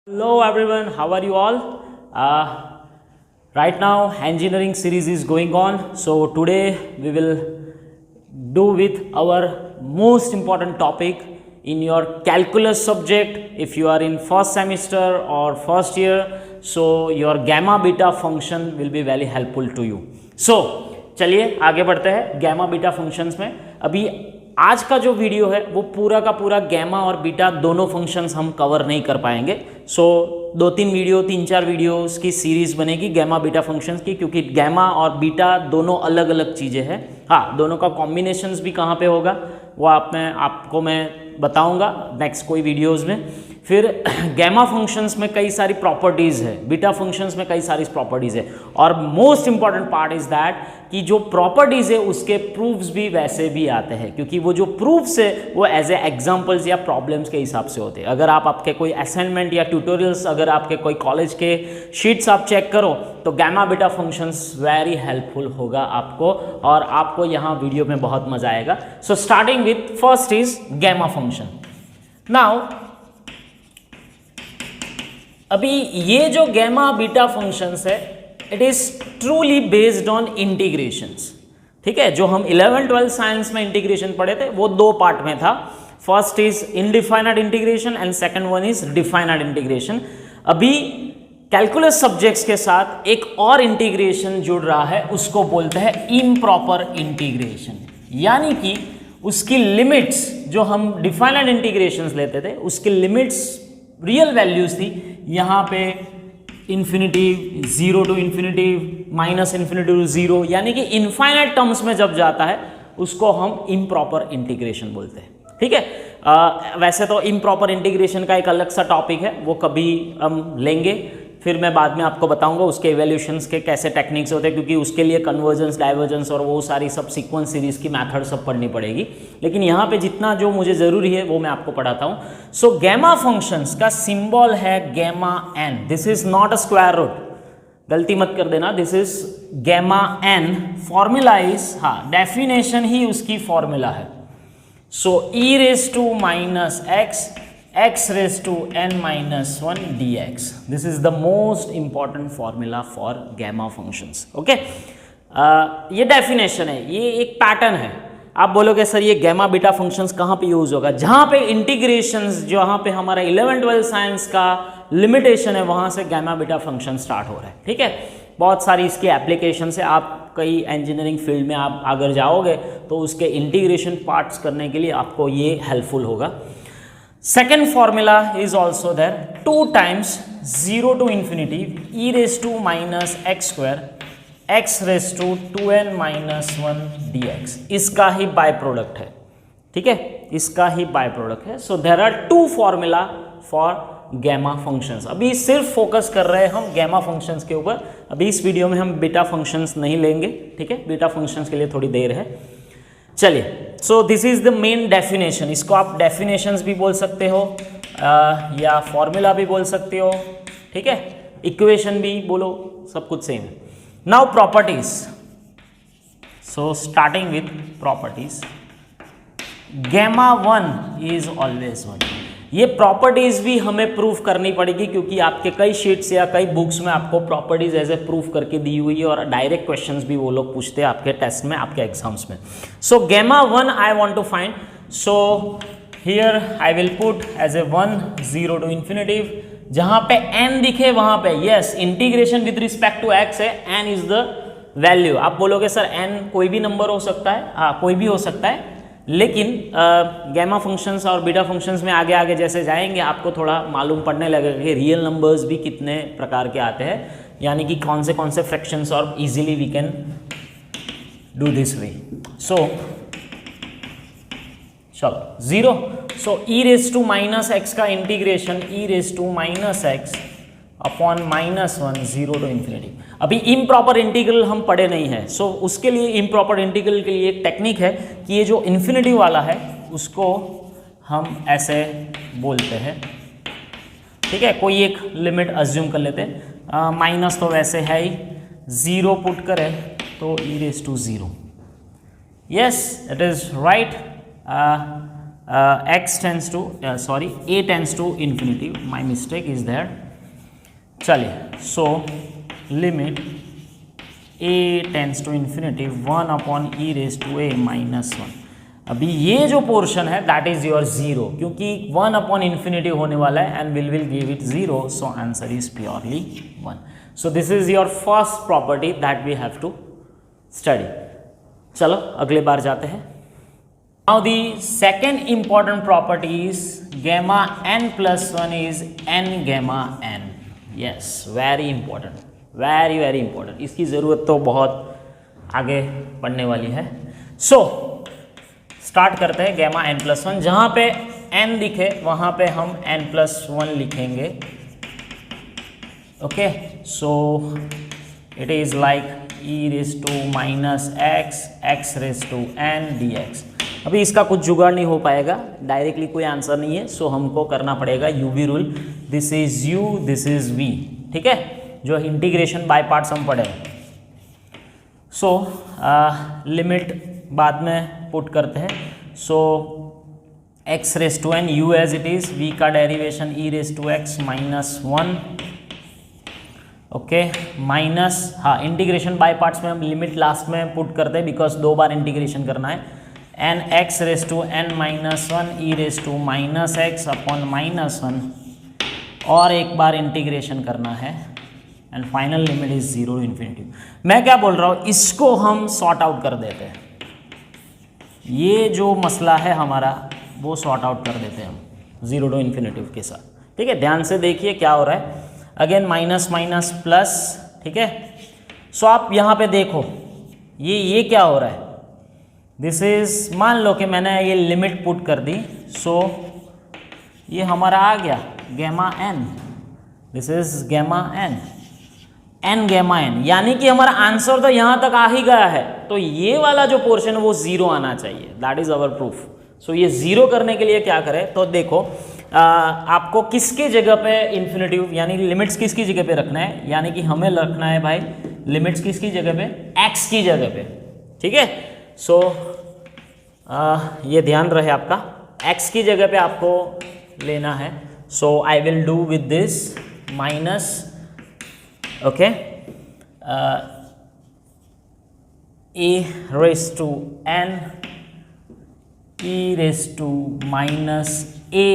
Hello everyone, how are you all? Right now engineering series is going on, so today we will do with our most important topic in your calculus subject. If you are in first semester or first year, so your gamma beta function will be very helpful to you. So चलिए आगे बढ़ते हैं gamma beta functions में। अभी आज का जो video है वो पूरा का पूरा गैमा और बीटा दोनों फंक्शंस हम कवर नहीं कर पाएंगे। सो 3-4 वीडियोस की सीरीज बनेगी गैमा बीटा फंक्शंस की, क्योंकि गैमा और बीटा दोनों अलग अलग चीज़ें हैं। हाँ, दोनों का कॉम्बिनेशंस भी कहाँ पे होगा वो आपको मैं बताऊंगा नेक्स्ट कोई वीडियोस में। फिर गैमा फंक्शंस में कई सारी प्रॉपर्टीज़ है, बीटा फंक्शंस में कई सारी प्रॉपर्टीज़ है, और most important part is that कि जो प्रॉपर्टीज़ है उसके प्रूफ्स भी वैसे भी आते हैं, क्योंकि वो जो प्रूफ्स है वो एज ए एग्जांपल्स या प्रॉब्लम्स के हिसाब से होते हैं। अगर आपके कोई असाइनमेंट या ट्यूटोरियल्स, अगर आपके कोई कॉलेज के शीट्स आप चेक करो तो gamma beta functions very helpful होगा आपको, और आपको यहाँ वीडियो में बहुत मजा आएगा। So starting with first is gamma function. Now अभी ये जो गैमा बीटा फंक्शंस है it is truly based on integrations. ठीक है, जो हम 11th-12th साइंस में इंटीग्रेशन पढ़े थे वो दो पार्ट में था। First is indefinite integration and second one is definite integration. अभी कैलकुलस सब्जेक्ट्स के साथ एक और इंटीग्रेशन जुड़ रहा है, उसको बोलते हैं इम्प्रॉपर इंटीग्रेशन, यानी कि उसकी लिमिट्स जो हम डिफाइनाइट इंटीग्रेशंस लेते थे उसकी लिमिट्स रियल वैल्यूज थी, यहाँ पे infinity, 0 to infinity, -infinity to 0, यानी कि इनफाइनाइट टर्म्स में जब जाता है उसको हम इम्प्रॉपर इंटीग्रेशन बोलते हैं। ठीक है, वैसे तो इम्प्रॉपर इंटीग्रेशन का एक अलग सा टॉपिक है, वो कभी हम लेंगे, फिर मैं बाद में आपको बताऊंगा उसके इवैल्यूएशंस के कैसे टेक्निक्स होते हैं, क्योंकि उसके लिए कन्वर्जेंस, डाइवर्जेंस और वो सारी सब सीक्वेंस सीरीज की मेथड सब पढ़नी पड़ेगी। लेकिन यहाँ पे जितना जो मुझे ज़रूरी है वो मैं आपको पढ़ाता हूँ। सो गैमा फंक्शंस का सिंबल है gamma n. This is not a square root, गलती मत कर देना, this is gamma n. Formula is, हाँ, डेफिनेशन ही उसकी फॉर्मूला है। So e raised to minus x raised to n-1 dx. This is the most important formula for gamma functions. Okay? ये definition है, ये एक पैटर्न है। आप बोलोगे सर ये गैमा बीटा फंक्शंस कहाँ पे यूज होगा? जहाँ पे इंटीग्रेशंस, जहाँ पे हमारा 11th-12th साइंस का लिमिटेशन है वहाँ से गैमा बीटा फंक्शन स्टार्ट हो रहा है। ठीक है, बहुत सारी इसकी एप्लीकेशन है। आप कई इंजीनियरिंग फील्ड में आप अगर जाओगे तो उसके इंटीग्रेशन पार्ट्स करने के लिए आपको ये हेल्पफुल होगा। Second formula is also there, 2 times 0 to infinity e raised to minus x square x raised to 2n-1 dx, इसका ही बाय प्रोडक्ट है। ठीक है, इसका ही बाय प्रोडक्ट है। So there are 2 formula for gamma functions. अभी सिर्फ focus कर रहे हैं हम गैमा फंक्शंस के ऊपर, अभी इस वीडियो में हम बीटा फंक्शंस नहीं लेंगे। ठीक है, बीटा फंक्शंस के लिए थोड़ी देर है। चलिए, सो this is the main definition. इसको आप डेफिनेशंस भी बोल सकते हो या फॉर्मूला भी बोल सकते हो। ठीक है, इक्वेशन भी बोलो, सब कुछ सेम है। Now properties. So starting with properties, gamma 1 is always 1। ये प्रॉपर्टीज भी हमें प्रूफ करनी पड़ेगी, क्योंकि आपके कई शीट्स या कई बुक्स में आपको प्रॉपर्टीज ऐसे प्रूफ करके दी हुई है, और डायरेक्ट क्वेश्चंस भी वो लोग पूछते हैं आपके टेस्ट में, आपके एग्जाम्स में। So gamma 1 I want to find, so here I will put as a 1 0 to infinity. जहां पे n दिखे वहां पे yes integration with respect to x है, n इज द वैल्यू। आप बोलोगे सर n कोई भी नंबर हो सकता है, हाँ कोई भी हो सकता है, लेकिन गैमा फंक्शंस और बीटा फंक्शंस में आगे आगे जैसे जाएंगे आपको थोड़ा मालूम पड़ने लगेगा कि रियल नंबर्स भी कितने प्रकार के आते हैं, यानी कि कौन से फ्रैक्शंस और easily we can do this way. So चलो 0, so e raised to minus x का integration e raised to minus x upon -1 0 to infinity. अभी इम्प्रॉपर इंटीग्रल हम पढ़े नहीं है, सो उसके लिए इम्प्रॉपर इंटीग्रल के लिए एक टेक्निक है कि ये जो इन्फिनिटी वाला है उसको हम ऐसे बोलते हैं। ठीक है, कोई एक लिमिट अज्यूम कर लेते हैं, माइनस तो वैसे है ही, 0 पुट करें तो e raised to 0। Yes, it is right. x tends to sorry a tends to infinity, my mistake is there. चलिए, so limit a tends to infinity 1 upon e raise to a minus 1। अभी ये जो portion है that is your zero, क्योंकि 1 upon infinity होने वाला है and will give it zero, so answer is purely 1। So this is your first property that we have to study. चलो अगले बार जाते हैं। Now the second important property is gamma n plus 1 is n gamma n। Yes, very important, very very important. इसकी ज़रूरत तो बहुत आगे पढ़ने वाली है। सो स्टार्ट करते हैं गैमा n प्लस 1। जहाँ पे n दिखे वहाँ पे हम n प्लस 1 लिखेंगे। Okay, so it is like e raise to minus x raise to n dx। अभी इसका कुछ जुगाड़ नहीं हो पाएगा, डायरेक्टली कोई आंसर नहीं है, सो हमको करना पड़ेगा UV rule. This is u, this is v, ठीक है, जो इंटीग्रेशन बाय पार्ट्स हम पढ़े। सो लिमिट बाद में पुट करते हैं। So x raise to n, u as it is, v का derivation e raise to x minus 1। Okay, minus, हाँ, इंटीग्रेशन बाय पार्ट्स में हम लिमिट लास्ट में पुट करते हैं बिकॉज 2 बार इंटीग्रेशन करना है। N x raise to n minus 1 e raise to minus x upon minus 1, और एक बार इंटीग्रेशन करना है and final limit is 0 to infinity. मैं क्या बोल रहा हूँ, इसको हम सॉर्ट आउट कर देते हैं। ये जो मसला है हमारा वो सॉर्ट आउट कर देते हैं हम 0 टू इन्फिनिटी के साथ। ठीक है, ध्यान से देखिए क्या हो रहा है। अगेन माइनस माइनस प्लस, ठीक है। सो आप यहाँ पे देखो ये क्या हो रहा है। दिस इज, मान लो कि मैंने ये लिमिट पुट कर दी, सो ये हमारा आ गया gamma n। This is gamma n gamma n, यानी कि हमारा आंसर तो यहाँ तक आ ही गया है, तो ये वाला जो पोर्शन है वो 0 आना चाहिए। That is our proof. So ये 0 करने के लिए क्या करें, तो देखो आपको किसके जगह पे इन्फिनिटिव यानी लिमिट्स किसकी जगह पे रखना है, यानी कि हमें रखना है भाई लिमिट्स किसकी जगह पे, x की जगह पे, ठीक है। सो ये ध्यान रहे आपका, x की जगह पे आपको लेना है। So I will do with this minus, okay, a raise to n e raise to minus a,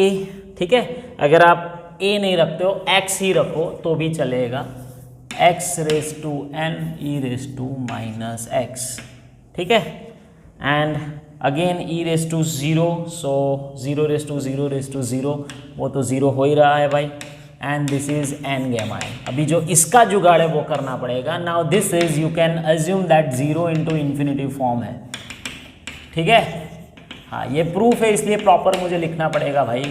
ठीक है। अगर आप a नहीं रखते हो x ही रखो तो भी चलेगा, x raise to n e raise to minus x, ठीक है। And again e raise to 0, so 0 raise to 0 raise to 0, वो तो 0 हो ही रहा है भाई। And this is n gamma n। अभी जो इसका जुगाड़ है वो करना पड़ेगा। Now this is, you can assume that 0 into infinity form है, ठीक है। हाँ, ये प्रूफ है इसलिए प्रॉपर मुझे लिखना पड़ेगा भाई।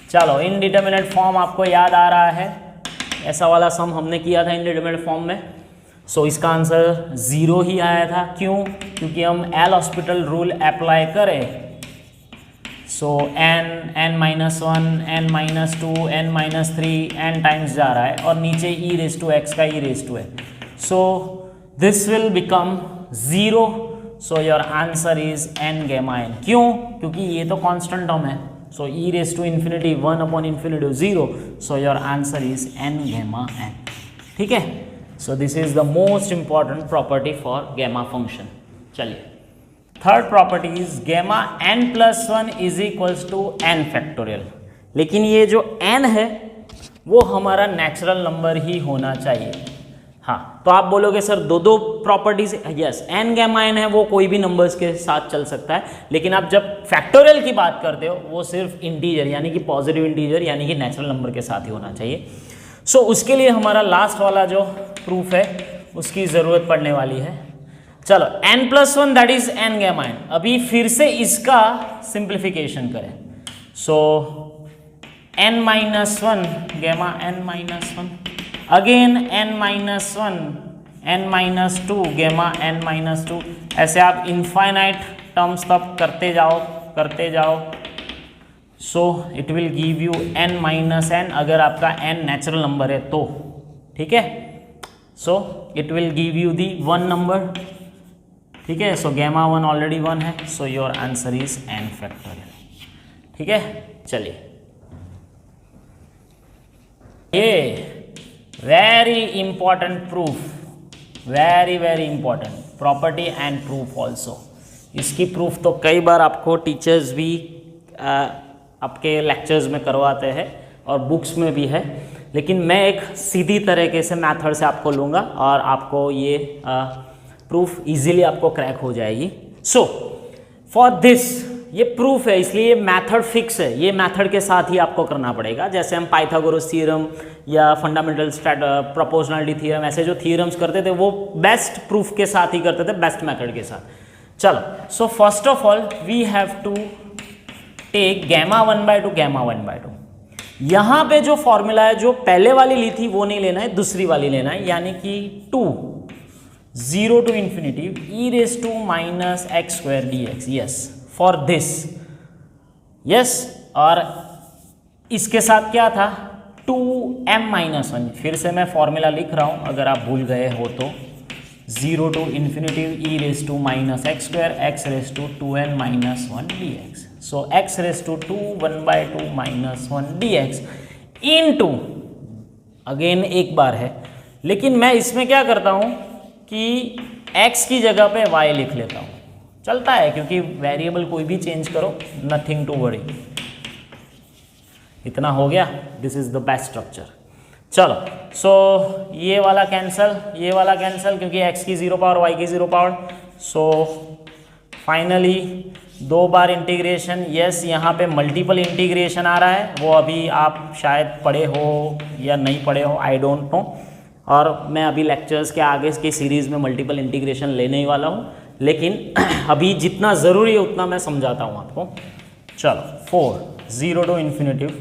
चलो, इनडिटर्मिनेट फॉर्म आपको याद आ रहा है, ऐसा वाला सम हमने किया था इनडिटर्मिनेट फॉर्म में। सो इसका आंसर 0 ही आया था। क्यों? क्योंकि हम एल हॉस्पिटल रूल अप्लाई करें। So n minus 1, n minus 2, n minus 3, n times जा रहा है और नीचे e रेज टू x का e रेज टू है। So this will become 0। So your answer is n gamma n। क्यों? क्योंकि ये तो कांस्टेंट टर्म है। So e raise to infinity 1 upon infinity 0। So your answer is n gamma n, ठीक है। So this is the most important property for gamma function. चलिए, third property is gamma n plus 1 is equals to n factorial. लेकिन ये जो n है वो हमारा natural number ही होना चाहिए। हाँ, तो आप बोलोगे सर दो properties, yes, n gamma n है वो कोई भी नंबर्स के साथ चल सकता है, लेकिन आप जब फैक्टोरियल की बात करते हो वो सिर्फ इंटीजर यानी कि पॉजिटिव इंटीजर यानी कि नेचुरल नंबर के साथ ही होना चाहिए। सो उसके लिए हमारा लास्ट वाला जो प्रूफ है उसकी ज़रूरत पड़ने वाली है। चलो, n plus 1 that is n gamma n। अभी फिर से इसका सिंप्लीफिकेशन करें। So n minus 1 gamma n minus 1, again n minus 1, n minus 2 gamma n minus 2। ऐसे आप इनफाइनाइट टर्म्स तब करते जाओ। So it will give you n minus n अगर आपका n नेचुरल नंबर है तो, ठीक है। सो it will give you the 1 number, ठीक है। सो गैमा 1 ऑलरेडी 1 है, सो your answer is n factorial. ठीक है, चलिए ये very important proof, very very important property and proof also. इसकी प्रूफ तो कई बार आपको टीचर्स भी आपके लेक्चर्स में करवाते हैं और बुक्स में भी है, लेकिन मैं एक सीधी तरीके से मेथड से आपको लूँगा और आपको ये प्रूफ इजीली आपको क्रैक हो जाएगी। सो फॉर दिस, ये प्रूफ है इसलिए मेथड फिक्स है, ये मेथड के साथ ही आपको करना पड़ेगा। जैसे हम पाइथागोरस थ्योरम या फंडामेंटल प्रोपोर्शनलिटी थ्योरम, ऐसे जो थ्योरम्स करते थे वो बेस्ट प्रूफ के साथ ही करते थे, बेस्ट मेथड के साथ। चलो, so first of all we have to take gamma 1/2 gamma 1/2। यहाँ पे जो फॉर्मूला है, जो पहले वाली ली थी वो नहीं लेना है, दूसरी वाली लेना है, यानी कि 2 0 to infinity e raised to minus x square dx। Yes, for this, yes. और इसके साथ क्या था, 2m-1। फिर से मैं फॉर्मूला लिख रहा हूँ अगर आप भूल गए हो तो, 0 to infinity e raised to minus x square x raised to 2n-1 dx। So x raised to 2 1/2 minus 1 dx into, again एक बार है, लेकिन मैं इसमें क्या करता हूँ कि x की जगह पे y लिख लेता हूँ, चलता है क्योंकि वेरिएबल कोई भी चेंज करो, नथिंग टू वरी। इतना हो गया, this is the best structure. चलो, सो ये वाला कैंसल, ये वाला कैंसल, क्योंकि x की 0 पावर y की 0 पावर। सो फाइनली 2 बार इंटीग्रेशन, यस, यहाँ पे मल्टीपल इंटीग्रेशन आ रहा है, वो अभी आप शायद पढ़े हो या नहीं पढ़े हो, आई डोंट नो। और मैं अभी लेक्चर्स के आगे की सीरीज़ में मल्टीपल इंटीग्रेशन लेने ही वाला हूँ, लेकिन अभी जितना ज़रूरी है उतना मैं समझाता हूँ आपको। चलो, 4 0 to infinity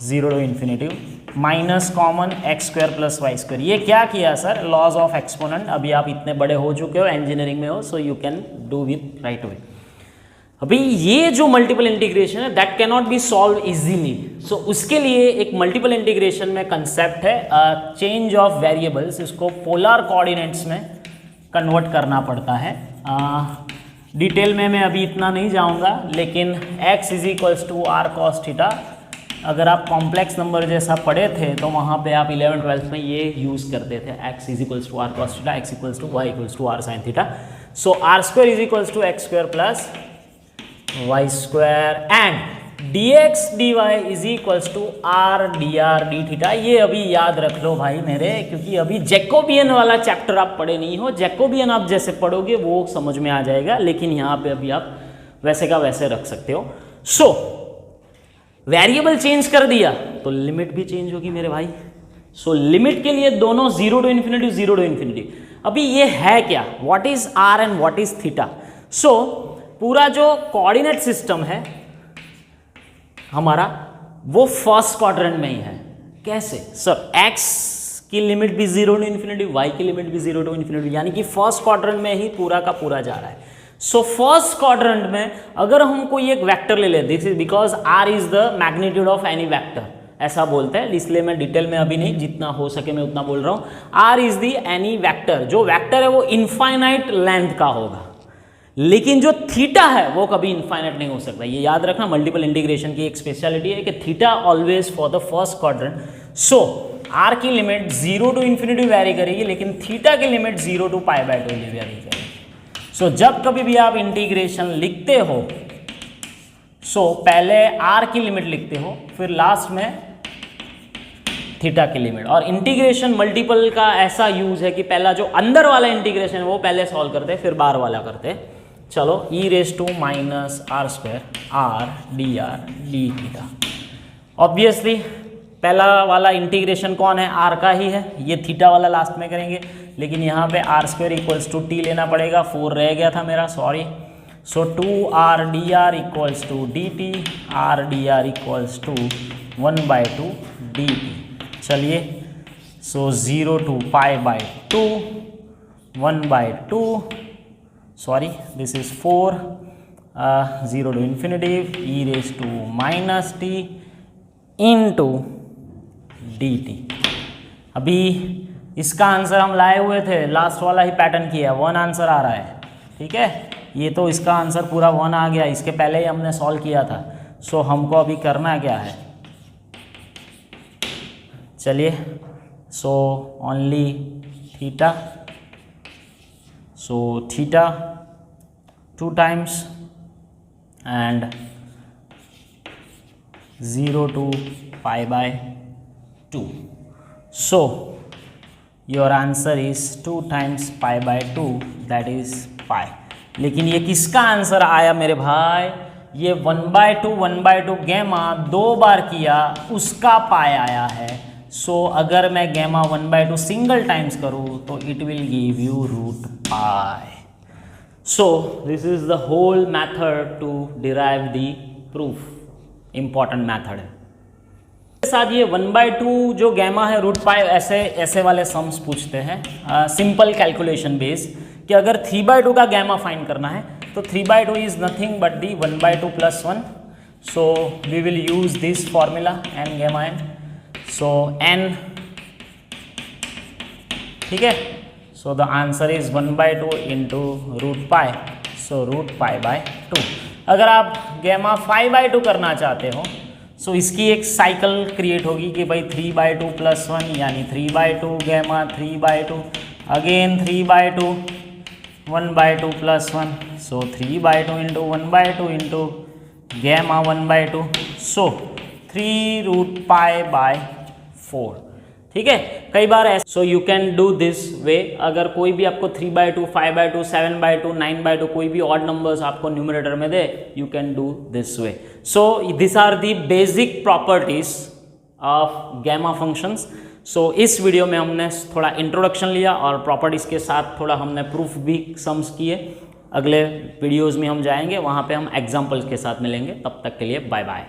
0 to infinity minus common x square plus y square. ये क्या किया सर, लॉज ऑफ एक्सपोनेंट। अभी आप इतने बड़े हो चुके हो, इंजीनियरिंग में हो, so you can do with right way. अभी ये जो मल्टीपल इंटीग्रेशन है that can not be solve easily, so उसके लिए एक मल्टीपल इंटीग्रेशन में कंसेप्ट है चेंज ऑफ वेरिएबल्स, इसको पोलर कोऑर्डिनेट्स में कन्वर्ट करना पड़ता है। डिटेल में मैं अभी इतना नहीं जाऊंगा, लेकिन x is equals to r cos theta, अगर आप कॉम्प्लेक्स नंबर जैसा पढ़े थे तो वहाँ पे आप 11th-12th में ये यूज़ करते थे, x is equals to r cos theta, x equals to y equals to r sine theta. So r square is equals to x square plus y square and dx dy is equals to r d r d theta. ये अभी याद रख लो भाई मेरे, क्योंकि अभी Jacobian वाला chapter आप पढ़े नहीं हो। जैकोबियन आप जैसे पढ़ोगे वो समझ में आ जाएगा, लेकिन यहाँ पे अभी आप वैसे का वैसे रख सकते हो। सो वेरिएबल चेंज कर दिया तो लिमिट भी चेंज होगी मेरे भाई। सो लिमिट के लिए दोनों 0 to infinity 0 to infinity। अभी ये है क्या, what is R and what is theta. So पूरा जो कोऑर्डिनेट सिस्टम है हमारा वो फर्स्ट क्वाड्रेंट में ही है। कैसे सर, x की लिमिट भी 0 to infinity, y की लिमिट भी 0 to infinity, यानी कि फर्स्ट क्वाड्रेंट में ही पूरा का पूरा जा रहा है। सो फर्स्ट क्वाड्रेंट में अगर हम कोई एक वेक्टर ले लें, this is because r is the magnitude of any vector, ऐसा बोलते हैं, इसलिए मैं डिटेल में अभी नहीं, जितना हो सके मैं उतना बोल रहा हूँ। r is the any vector, जो वेक्टर है वो इनफाइनाइट लेंथ का होगा, लेकिन जो थीटा है वो कभी इनफाइनाइट नहीं हो सकता। ये याद रखना, मल्टीपल इंटीग्रेशन की एक स्पेशलिटी है कि theta always for the first quadrant. So r की लिमिट 0 to infinity वेरी करेगी, लेकिन थीटा की लिमिट 0 to π/2 वेरी करेगी। सो जब कभी भी आप इंटीग्रेशन लिखते हो, सो पहले r की लिमिट लिखते हो, फिर लास्ट में थीटा की लिमिट। और इंटीग्रेशन मल्टीपल का ऐसा यूज है कि पहला जो अंदर वाला इंटीग्रेशन है वो पहले सॉल्व करते, फिर बाहर वाला करते। चलो, e raise to minus r square r d r d theta. Obviously पहला वाला इंटीग्रेशन कौन है, r का ही है, ये थीटा वाला लास्ट में करेंगे, लेकिन यहाँ पे r square equals to t लेना पड़ेगा, 4 रह गया था मेरा, sorry. So 2r dr equals to dt, r dr equals to 1/2 dt। चलिए, सो 0 to π/2 1/2, sorry this is 4 0 to infinity e raise to minus t into dt। अभी इसका आंसर हम लाए हुए थे, लास्ट वाला ही पैटर्न किया, 1 आंसर आ रहा है, ठीक है। ये तो इसका आंसर पूरा 1 आ गया, इसके पहले ही हमने सॉल्व किया था। सो हमको अभी करना क्या है, चलिए, so only theta, so theta 2 times and 0 to pi by 2. So your answer is 2 times pi by 2, that is pi. लेकिन ये किसका आंसर आया मेरे भाई, ये 1/2 गैमा 2 बार किया उसका पाई आया है। सो अगर मैं गैमा 1/2 सिंगल टाइम्स करूँ तो it will give you root pi. So this is the whole method to derive the proof, important method है। इसके साथ ये 1/2 जो गैमा है रूट पाई, ऐसे वाले सम्स पूछते हैं सिंपल कैलकुलेशन बेस, कि अगर 3/2 का गैमा फाइंड करना है तो 3/2 is nothing but the 1/2 + 1। So we will use this formula n gamma n। So n, ठीक है, so the answer is 1/2 into root pi, so root pi by 2। अगर आप गैमा 5/2 करना चाहते हो सो इसकी एक साइकिल क्रिएट होगी कि भाई 3/2 + 1 यानी 3/2 gamma 3/2, again 3/2 1/2 + 1, so 3/2 into 1/2 into gamma 1/2, so 3 root pi by 4। ठीक है, कई बार ऐसे, so you can do this way. अगर कोई भी आपको 3/2, 5/2, 7/2, 9/2 कोई भी ऑड नंबर्स आपको न्यूमरेटर में दे, you can do this way. So this are the basic properties of gamma functions. So इस वीडियो में हमने थोड़ा इंट्रोडक्शन लिया और प्रॉपर्टीज के साथ थोड़ा हमने प्रूफ भी सम्स किए। अगले वीडियोज में हम जाएंगे, वहाँ पे हम एग्जाम्पल्स के साथ मिलेंगे। तब तक के लिए बाय बाय।